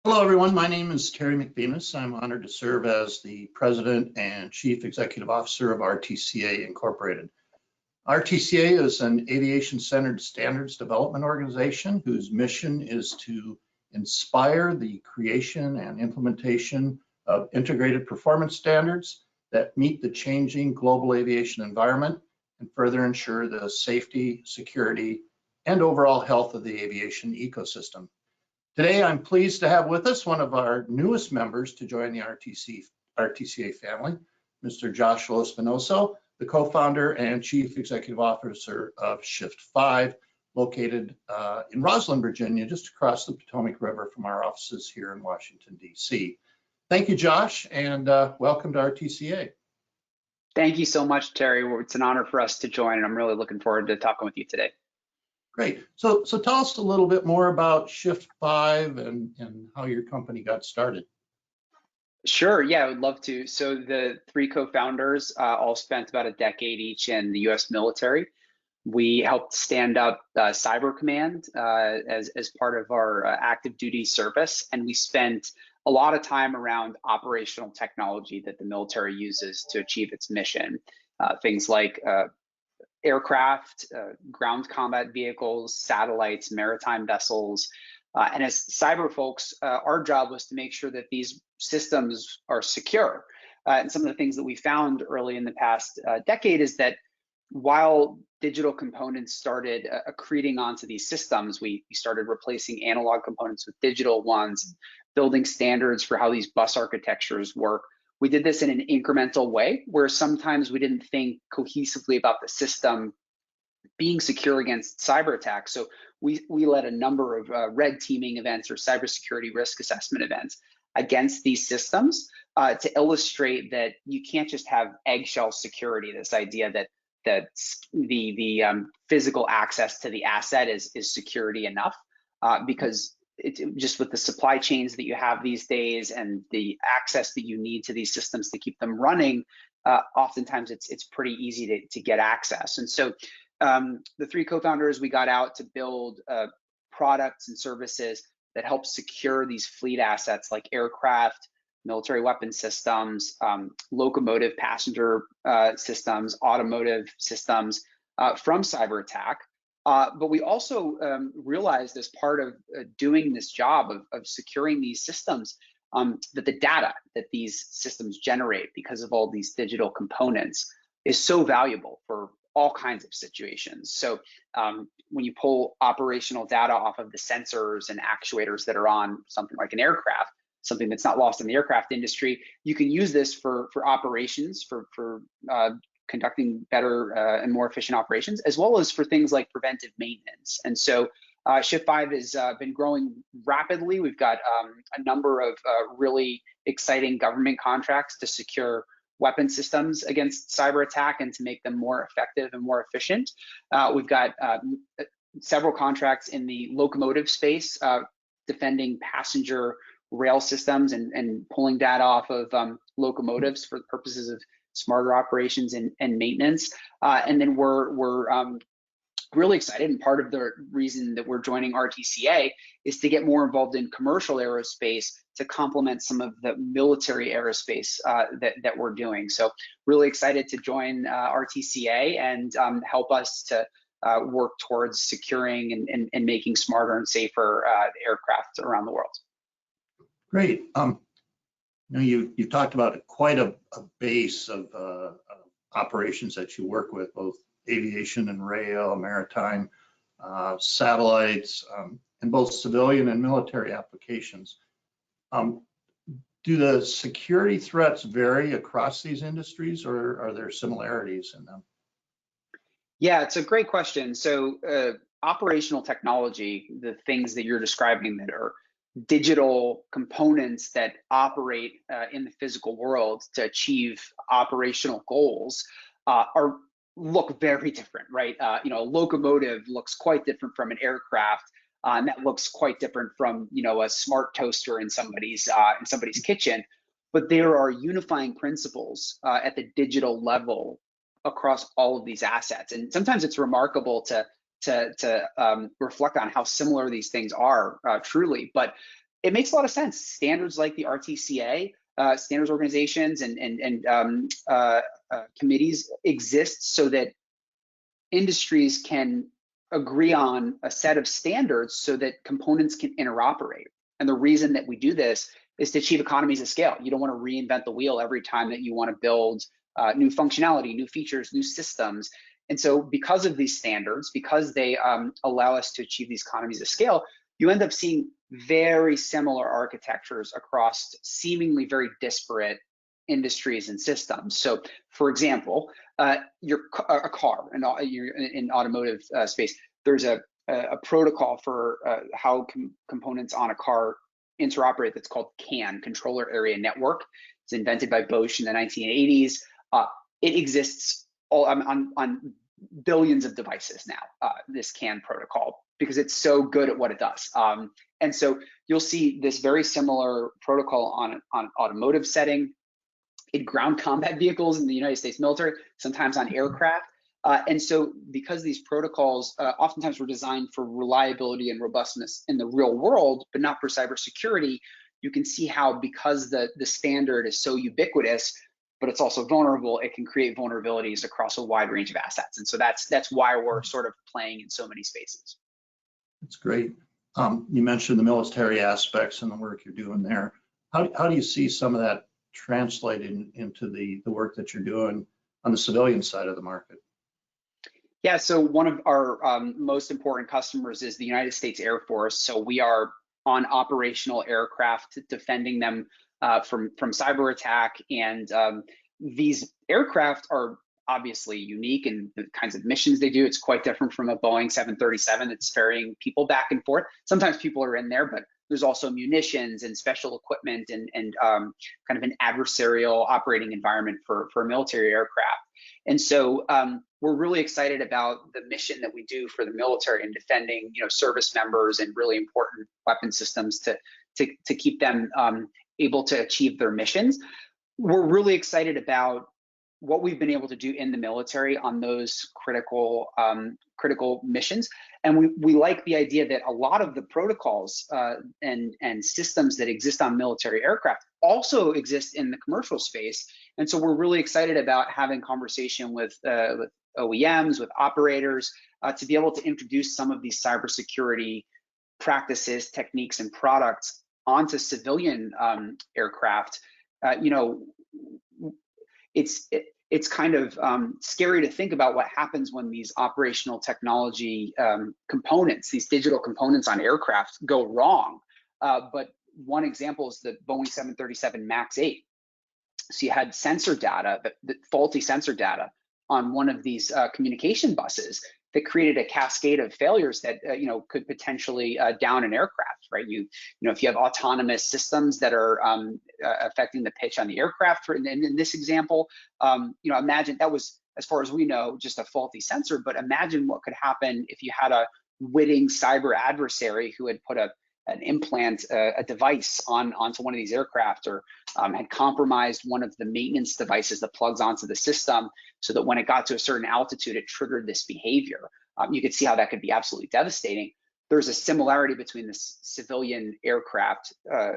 Hello, everyone. My name is Terry McBemis. I'm honored to serve as the President and Chief Executive Officer of RTCA Incorporated. RTCA is an aviation-centered standards development organization whose mission is to inspire the creation and implementation of integrated performance standards that meet the changing global aviation environment and further ensure the safety, security, and overall health of the aviation ecosystem. Today, I'm pleased to have with us one of our newest members to join the RTCA family, Mr. Josh Lospinoso, the co-founder and chief executive officer of Shift5, located in Roslyn, Virginia, just across the Potomac River from our offices here in Washington, D.C. Thank you, Josh, and welcome to RTCA. Thank you so much, Terry. It's an honor for us to join, and I'm really looking forward to talking with you today. Great. So tell us a little bit more about Shift5 and how your company got started. Sure. Yeah, I would love to. So the three co-founders all spent about a decade each in the U.S. military. We helped stand up Cyber Command as part of our active duty service, and we spent a lot of time around operational technology that the military uses to achieve its mission. Things like aircraft, ground combat vehicles, satellites, maritime vessels. And as cyber folks, our job was to make sure that these systems are secure. And some of the things that we found early in the past decade is that while digital components started accreting onto these systems, we started replacing analog components with digital ones, building standards for how these bus architectures work. We did this in an incremental way where sometimes we didn't think cohesively about the system being secure against cyber attacks. So we led a number of red teaming events or cybersecurity risk assessment events against these systems to illustrate that you can't just have eggshell security, this idea that the physical access to the asset is security enough, because just with the supply chains that you have these days and the access that you need to these systems to keep them running, oftentimes it's pretty easy to get access. And so the three co-founders, we got out to build products and services that help secure these fleet assets like aircraft, military weapon systems, locomotive passenger systems, automotive systems from cyber attack. But we also realized as part of doing this job of securing these systems that the data that these systems generate because of all these digital components is so valuable for all kinds of situations. So when you pull operational data off of the sensors and actuators that are on something like an aircraft, something that's not lost in the aircraft industry, you can use this for operations, for conducting better and more efficient operations, as well as for things like preventive maintenance. And so Shift5 has been growing rapidly. We've got a number of really exciting government contracts to secure weapon systems against cyber attack and to make them more effective and more efficient. We've got several contracts in the locomotive space, defending passenger rail systems and pulling data off of locomotives for the purposes of smarter operations and maintenance. And then we're really excited, and part of the reason that we're joining RTCA is to get more involved in commercial aerospace to complement some of the military aerospace that we're doing. So really excited to join RTCA and help us to work towards securing and making smarter and safer aircraft around the world. Great. You talked about quite a base of operations that you work with, both aviation and rail, maritime, satellites, and both civilian and military applications. Do the security threats vary across these industries, or are there similarities in them? Yeah, it's a great question. So operational technology, the things that you're describing that are digital components that operate in the physical world to achieve operational goals look very different, right? A locomotive looks quite different from an aircraft, and that looks quite different from a smart toaster in somebody's kitchen. But there are unifying principles at the digital level across all of these assets, and sometimes it's remarkable to reflect on how similar these things are truly. But it makes a lot of sense. Standards like the RTCA, standards organizations and committees exist so that industries can agree on a set of standards so that components can interoperate. And the reason that we do this is to achieve economies of scale. You don't want to reinvent the wheel every time that you want to build new functionality, new features, new systems. And so because of these standards, because they allow us to achieve these economies of scale, you end up seeing very similar architectures across seemingly very disparate industries and systems. So for example, a car in automotive space, there's a protocol for how components on a car interoperate that's called CAN, Controller Area Network. It's invented by Bosch in the 1980s. It exists on billions of devices now, this CAN protocol, because it's so good at what it does. And so you'll see this very similar protocol on automotive setting, in ground combat vehicles in the United States military, sometimes on aircraft. And so because these protocols oftentimes were designed for reliability and robustness in the real world, but not for cybersecurity, you can see how, because the standard is so ubiquitous, but it's also vulnerable, it can create vulnerabilities across a wide range of assets. And so that's why we're sort of playing in so many spaces. That's great. You mentioned the military aspects and the work you're doing there. How do you see some of that translating into the work that you're doing on the civilian side of the market? Yeah, so one of our most important customers is the United States Air Force. So we are on operational aircraft defending them from cyber attack. And these aircraft are obviously unique in the kinds of missions they do. It's quite different from a Boeing 737 that's ferrying people back and forth. Sometimes people are in there, but there's also munitions and special equipment and kind of an adversarial operating environment for a military aircraft. And so we're really excited about the mission that we do for the military in defending, service members and really important weapon systems to keep them able to achieve their missions. We're really excited about what we've been able to do in the military on those critical missions. And we like the idea that a lot of the protocols and systems that exist on military aircraft also exist in the commercial space. And so we're really excited about having conversation with OEMs, with operators, to be able to introduce some of these cybersecurity practices, techniques, and products onto civilian aircraft. It's kind of scary to think about what happens when these operational technology components, these digital components on aircraft, go wrong. But one example is the Boeing 737 MAX 8. So you had sensor data, faulty sensor data on one of these communication buses that created a cascade of failures that could potentially down an aircraft, right? If you have autonomous systems that are affecting the pitch on the aircraft, in this example, imagine that was, as far as we know, just a faulty sensor. But imagine what could happen if you had a witting cyber adversary who had put an implant, a device onto one of these aircraft, or had compromised one of the maintenance devices that plugs onto the system, so that when it got to a certain altitude, it triggered this behavior. You could see how that could be absolutely devastating. There's a similarity between the civilian aircraft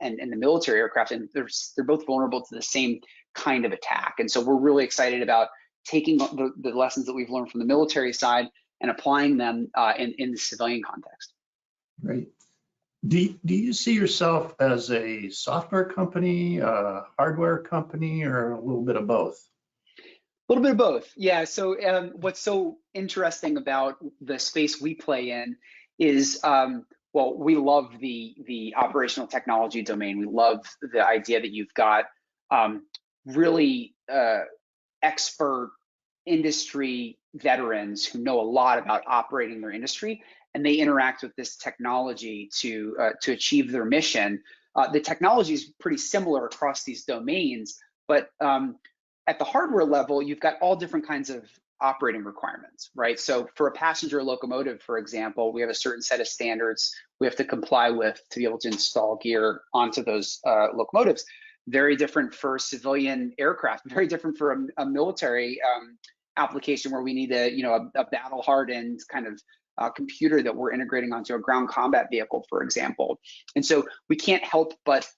and the military aircraft, and they're both vulnerable to the same kind of attack. And so we're really excited about taking the lessons that we've learned from the military side and applying them in the civilian context. Great. Do you see yourself as a software company, a hardware company, or a little bit of both? A little bit of both, yeah. So what's so interesting about the space we play in is, well, we love the operational technology domain. We love the idea that you've got really expert industry veterans who know a lot about operating their industry, and they interact with this technology to achieve their mission. The technology is pretty similar across these domains, but at the hardware level, you've got all different kinds of operating requirements, right? So for a passenger locomotive, for example, we have a certain set of standards we have to comply with to be able to install gear onto those locomotives. Very different for civilian aircraft, very different for a military application where we need a battle-hardened kind of computer that we're integrating onto a ground combat vehicle, for example. And so we can't help but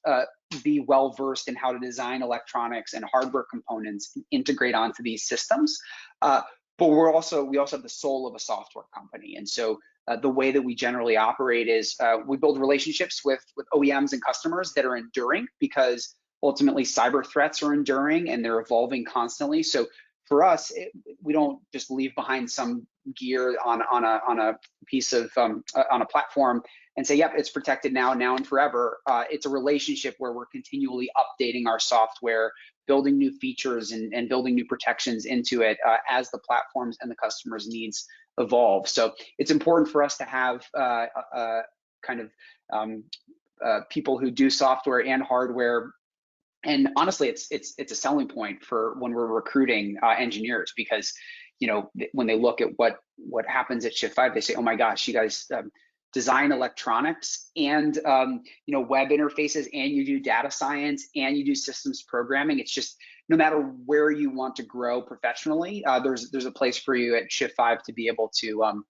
be well versed in how to design electronics and hardware components and integrate onto these systems. But we also have the soul of a software company. And so the way that we generally operate is we build relationships with OEMs and customers that are enduring, because ultimately cyber threats are enduring and they're evolving constantly. So for us, we don't just leave behind some gear on a piece of on a platform and say, yep, it's protected now and forever. It's a relationship where we're continually updating our software, building new features and building new protections into it as the platforms and the customers' needs evolve. So it's important for us to have people who do software and hardware. And honestly, it's a selling point for when we're recruiting engineers, because when they look at what happens at Shift5, they say, oh my gosh, you guys design electronics and web interfaces, and you do data science, and you do systems programming. It's just, no matter where you want to grow professionally, there's a place for you at Shift5 to be able to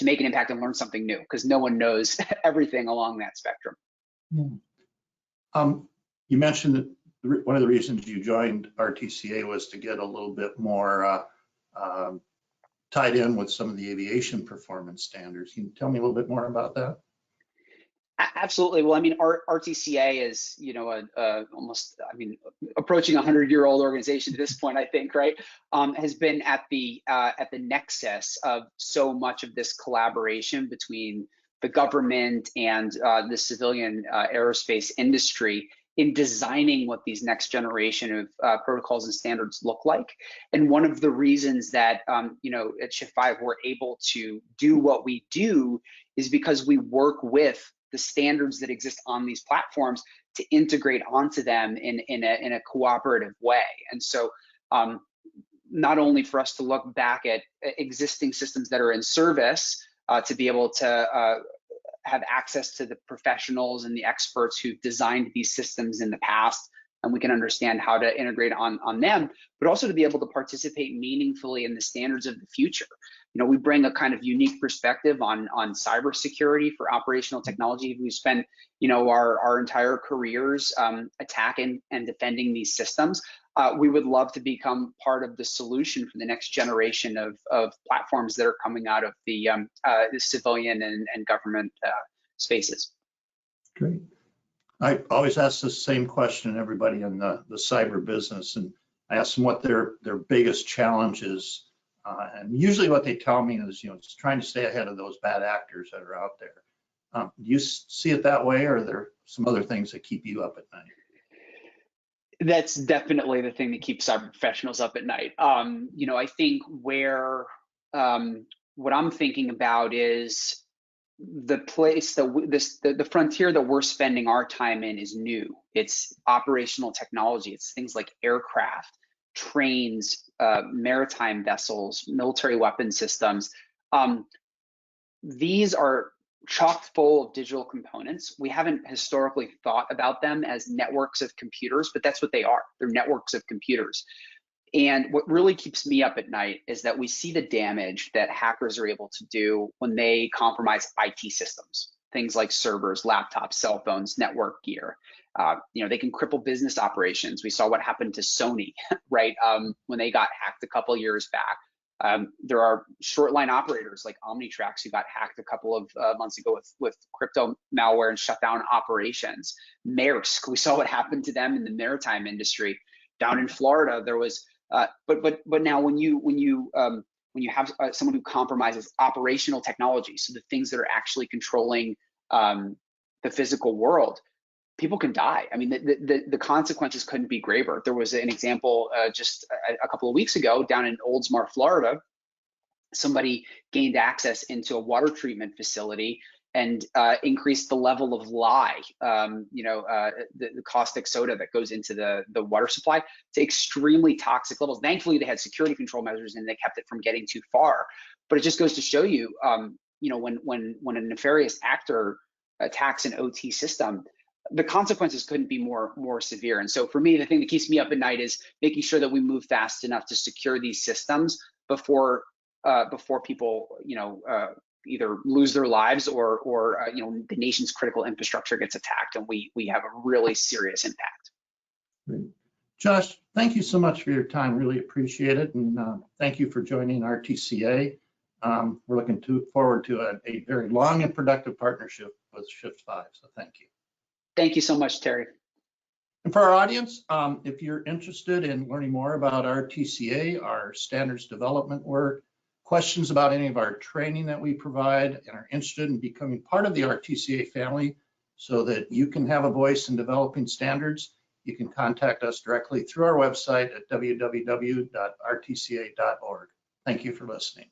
make an impact and learn something new, because no one knows everything along that spectrum. You mentioned that one of the reasons you joined RTCA was to get a little bit more tied in with some of the aviation performance standards. Can you tell me a little bit more about that? Absolutely. Well, I mean, RTCA is, almost, approaching 100-year-old organization at this point, I think, right? Has been at the nexus of so much of this collaboration between the government and the civilian aerospace industry in designing what these next generation of protocols and standards look like. And one of the reasons that at Shift5 we're able to do what we do is because we work with the standards that exist on these platforms to integrate onto them in a cooperative way. And so not only for us to look back at existing systems that are in service to be able to have access to the professionals and the experts who've designed these systems in the past, and we can understand how to integrate on them, but also to be able to participate meaningfully in the standards of the future. We bring a kind of unique perspective on cybersecurity for operational technology. We spent, our entire careers attacking and defending these systems. We would love to become part of the solution for the next generation of platforms that are coming out of the civilian and government spaces. Great. I always ask the same question to everybody in the cyber business, and I ask them what their biggest challenge is. And usually what they tell me is, it's trying to stay ahead of those bad actors that are out there. Do you see it that way, or are there some other things that keep you up at night? That's definitely the thing that keeps cyber professionals up at night. I think where what I'm thinking about is the place that the frontier that we're spending our time in is new. It's operational technology. It's things like aircraft, trains, maritime vessels, military weapon systems. These are chock full of digital components. We haven't historically thought about them as networks of computers, but that's what they are. They're networks of computers. And what really keeps me up at night is that we see the damage that hackers are able to do when they compromise IT systems, things like servers, laptops, cell phones, network gear. They can cripple business operations. We saw what happened to Sony, right? When they got hacked a couple years back. There are short line operators like Omnitrax who got hacked a couple of months ago with crypto malware and shut down operations. Maersk, we saw what happened to them in the maritime industry. Down in Florida, there was, but now when you have someone who compromises operational technology, so the things that are actually controlling the physical world, people can die. I mean, the consequences couldn't be graver. There was an example just a couple of weeks ago down in Oldsmar, Florida. Somebody gained access into a water treatment facility and increased the level of lye, the caustic soda that goes into the water supply, to extremely toxic levels. Thankfully, they had security control measures and they kept it from getting too far. But it just goes to show you, when a nefarious actor attacks an OT system, the consequences couldn't be more severe. And so for me, the thing that keeps me up at night is making sure that we move fast enough to secure these systems before people either lose their lives or you know, the nation's critical infrastructure gets attacked, and we have a really serious impact. Great. Josh, thank you so much for your time. Really appreciate it. And thank you for joining RTCA. We're looking forward to a very long and productive partnership with Shift5. So thank you. Thank you so much, Terry. And for our audience, if you're interested in learning more about RTCA, our standards development work, questions about any of our training that we provide, and are interested in becoming part of the RTCA family so that you can have a voice in developing standards, you can contact us directly through our website at www.rtca.org. Thank you for listening.